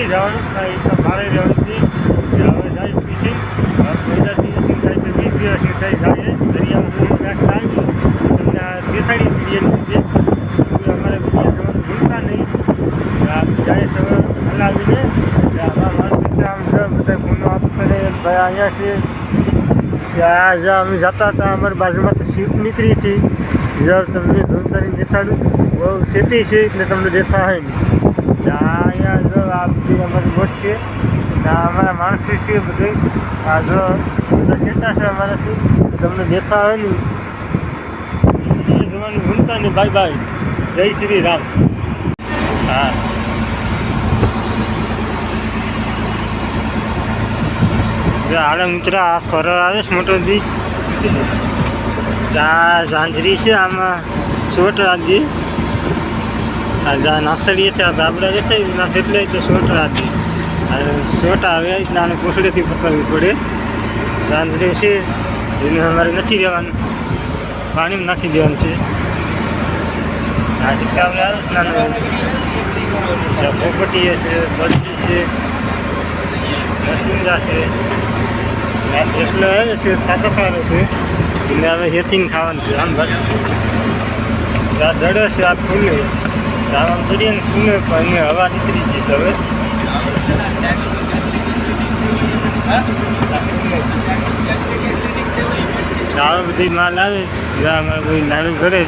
જવાનું કાંઈ તો ભારે રહેવાનું છે. હવે જાય ફિશિંગ 15 દિવસની થાય તો 20 દિવસની થાય જાય દરિયામાં રાખતા આવી તમને આ દેખાડી વિડીયોની રીતે અમારે વિડીયો જવાનું ભૂલતા નહીં. જાય સવાર હલાવીને આમાં મારું મિત્ર આમ છે બધા ફોનો આપતા રહે ભાઈ અહીંયા છે ત્યાં જ્યાં અમે જતા હતા અમારી બાજુમાં તો શીપ નીકળી હતી જ્યાં તમને ઝૂમ કરીને દેખાડું બહુ સેટી છે એટલે તમને દેખાય નહીં. ત્યાં અહીંયા જો આ બધી અમારી બોટ છે ત્યાં અમારા માણસો છે બધે આ જો બધા સેટા છે અમારાથી તમને દેખાય નહીં. જવાનું ભૂલતા નહીં. Bye bye. જય શ્રી રામ. હા હાલે મિત્ર આ ફરવા આવે છે મોટો દી ત્યાં ઝાંઝરી છે આમાં શોટ રાખજે નાસ્તડીએ છે બાબડા જે છે ના એટલે તો શોટ રાખજે શોટ આવે એટલે આને પૂછડેથી પકડવી પડે. ઝાંઝરી છે એને અમારે નથી રહેવાનું પાણીમાં નાખી દેવાનું છે. આ સિક્કાવડે આવે છે નાનું પોપટીએ છે બરફી છે રસગુલ્લા છે એટલો આવે છે સાતો ખાવાનો છે એટલે હવે હેતિંગ ખાવાનું છે. આમ બસ આ દડો છે આ ફૂલે આમ કરીએ ને ફૂલે પણ એને હવા નીકળી જઈશ હવે. આવા બધી માલ આવે અમારે કોઈ નાનું ઘરે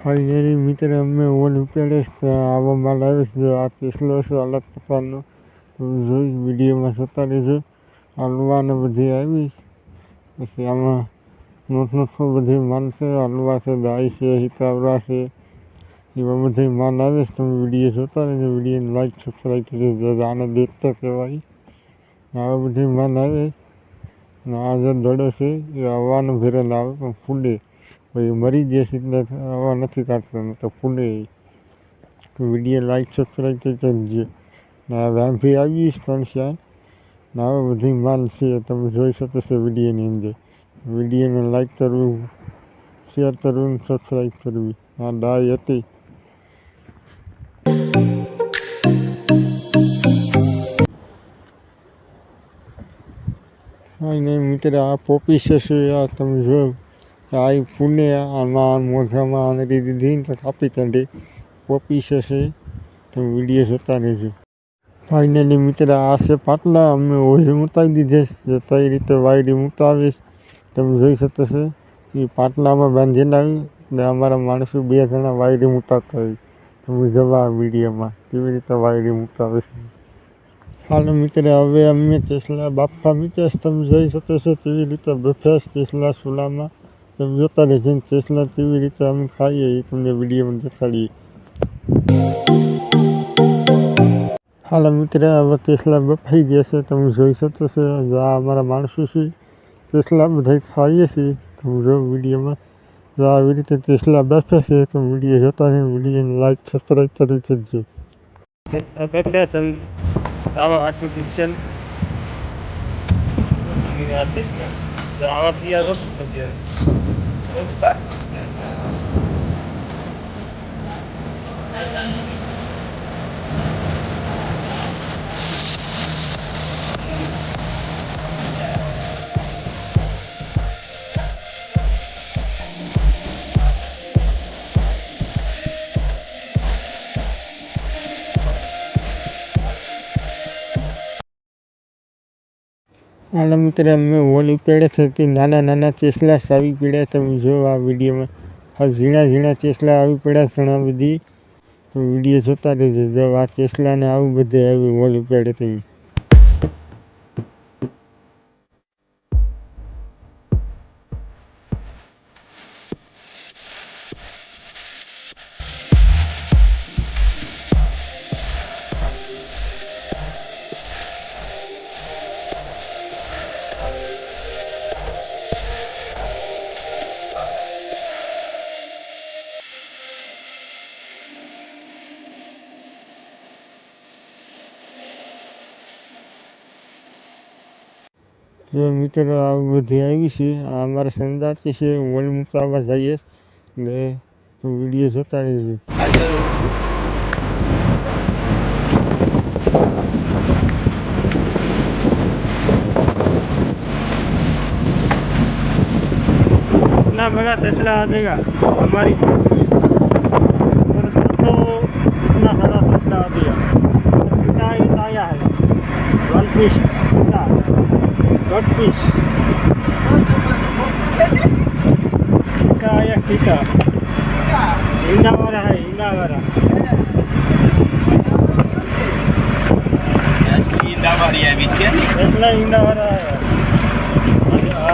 ફાઇનલી મિત્ર અમે ઓલ ઉપેડે આવો માલ આવે છે. આ ટેસ્લો છે અલગ પ્રકારનો જોઈ વિડીયોમાં જોતા રહેજો. હલવાને બધી આવી પછી આમાં નોટો બધી માલ છે. હલવા છે દાઈ છે હિતાવરા છે એવા બધી માલ આવે છે. તમે વિડીયો જોતા રહેજો. વિડીયોને લાઈક સબસ્ક્રાઈબ કરજો. આને દેખતા કહેવાય આવા બધી માલ આવે. આ જે દડો છે એ હવાનો ભરેલા આવે પણ ફૂલે પછી મરી જશે એટલે હવા નથી કાઢતા તો ફૂલે. વિડીયો લાઈક સબસ્ક્રાઈબ કરજો. ને આ વાંભી આવી 3 ચાર ને હવે બધી માલ છે તમે જોઈ શકો છો વિડીયોની અંદર. વિડીયોને લાઈક કરવું, શેર કરવું, સબસ્ક્રાઈબ કરવી. આ ડાય હતી. અને મિત્ર આ પોપી છે આ તમે જો આ ફૂલે આમાં મોઢામાં આંગળી દીધી તો કાપી કાઢે. પોપી છે તમે વિડીયો જોતા રહેજો. ફાઇનલી મિત્ર આ છે પાટલા અમે ઓઝી મૂતાવી દીધે છે. કઈ રીતે વાયરી મૂતાવીશ તમે જોઈ શકો છો. એ પાટલામાં બાંધેલા આવી એટલે અમારા માણસો 2 જણા વાયરી મૂતાવતા હોય. તમે જવા વિડીયોમાં કેવી રીતે વાયરી મૂતાવે છે. હાલો મિત્ર હવે અમે ટેસ્લા બાફવા મૂક્યા તમે જોઈ શકો છો કેવી રીતે બફેસ ટેસ્લા ચૂલામાં. તમે જોતા રહેજો. ટેસ્લા કેવી રીતે અમે ખાઈએ એ તમને વિડીયોમાં દેખાડીએ. હાલો મિત્ર હવે ટેસ્લા બફાઈ ગયા છે તમે જોઈ શકો છો. આ અમારા માણસો છે ટેસ્લા બધા ખાઈએ છીએ. તમે જો વિડીયોમાં જો આવી રીતે ટેસ્લા બેસે છે તો વિડીયો જોતા રહે, વિડીયોને લાઈક સબસ્ક્રાઈબ કરી દેજો. હાલો મિત્ર, અમે ઓલી પેડે થતી નાના ટેસ્લા આવી પડ્યા. તમે જો આ વિડીયોમાં હવે ઝીણા ટેસ્લા આવી પડ્યા ઘણા બધી. તો વિડીયો જોતા રહેજો. જો આ ટેસ્લાને આવું બધે આવ્યું ઓલી પેડે થઈ. જો મિત્રો આવું બધી આવી છે. આ અમારા સંદાતી છે. ઓલ મૂકવા જઈએ એટલે વિડીયો જોતા રહેજો. इतना बड़ा टेस्ला आ जाएगा हमारी तो इतना सारा टेस्ला आ गया. कितना ये आया है 1 पीस कितना 1 पीस क्या आया कितना इंडा वाला है इंडा वाला इंडा वाली है बीच के टेस्ला इंडा वाला है.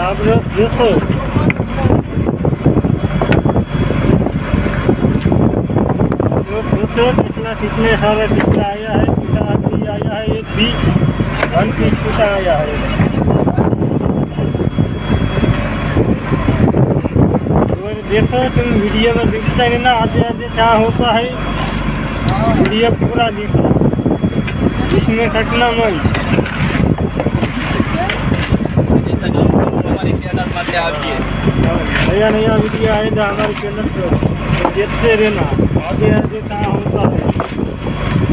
आप लोग देखो कितने सारे टिक्का आया है. टिक्का आदमी आया है 1 पीस 1 पीस टिक्का आया है. और देखो तुम वीडियो में दिखता है ना आधे क्या होता है. वीडियो पूरा देखो, इसमें कटना मत. नया वीडियो आएगा हमारे चैनल पर तो देखते रहना. आगे क्या होता है.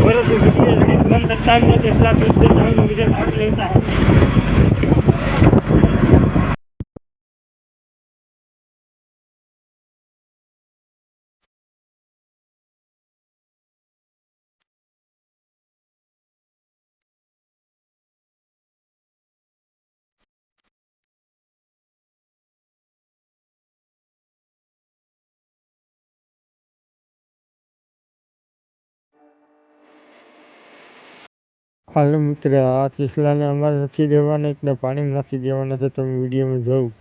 और तो वीडियो बन सकता है मुझे टेस्ला देखते समय मुझे भाग लेता है. હાલો મિત્ર, આ ટેસ્લાને અમારે નથી દેવાના એટલે પાણીમાં નાખી દેવાના છે. તમે વિડીયોમાં જોઉં